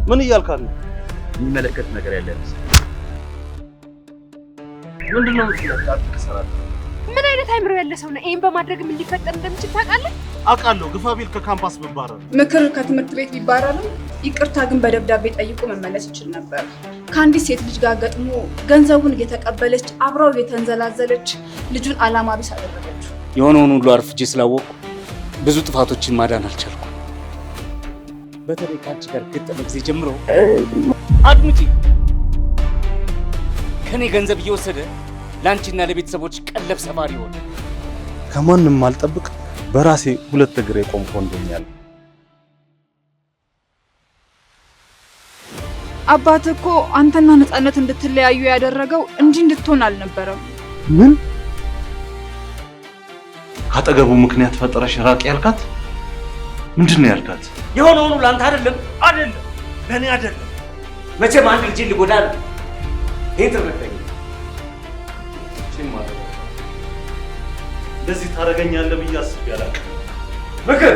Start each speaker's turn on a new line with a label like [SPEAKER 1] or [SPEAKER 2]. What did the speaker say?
[SPEAKER 1] ምን እያልካት ነው?
[SPEAKER 2] የሚመለከት ነገር ያለ
[SPEAKER 1] ምንድነው የምትሰራው?
[SPEAKER 3] ምን አይነት አይምሮ ያለ ሰው ነው? ይሄን በማድረግ ምን ሊፈጠር እንደሚችል ታውቃለህ?
[SPEAKER 1] አውቃለሁ። ግፋቢል ከካምፓስ ብባረር፣
[SPEAKER 4] ምክር ከትምህርት ቤት ቢባረርም ይቅርታ ግን በደብዳቤ ጠይቆ መመለስ ይችል ነበር። ከአንዲት ሴት ልጅ ጋር ገጥሞ ገንዘቡን እየተቀበለች አብራው እየተንዘላዘለች ልጁን አላማ ቢስ አደረገችው።
[SPEAKER 5] የሆነውን ሁሉ አርፍጄ ስላወቅኩ ብዙ ጥፋቶችን ማዳን አልቻልኩም። በተለይ ከአንቺ ጋር ገጠመ ጊዜ ጀምሮ አድምጪ፣ ከኔ ገንዘብ እየወሰደ ለአንቺና ለቤተሰቦች ቀለብ ሰባሪ ሆነ።
[SPEAKER 1] ከማንም አልጠብቅ በራሴ ሁለት እግር የቆምኩ ወንዶኛል።
[SPEAKER 4] አባት እኮ አንተና ነፃነት እንድትለያዩ ያደረገው እንጂ እንድትሆን አልነበረም።
[SPEAKER 1] ምን ካጠገቡ ምክንያት ፈጠረሽ ራቅ ያልካት? ምንድነው ያልካት?
[SPEAKER 5] የሆነውን ሁሉ አንተ አይደለም ለኔ አይደለም። መቼም አንድ ልጅ ልጎዳ ነው። ይሄን ተረዳኝ።
[SPEAKER 1] እንደዚህ ታረጋኛለህ ብዬ አስቤ አላውቅም።
[SPEAKER 5] ምክር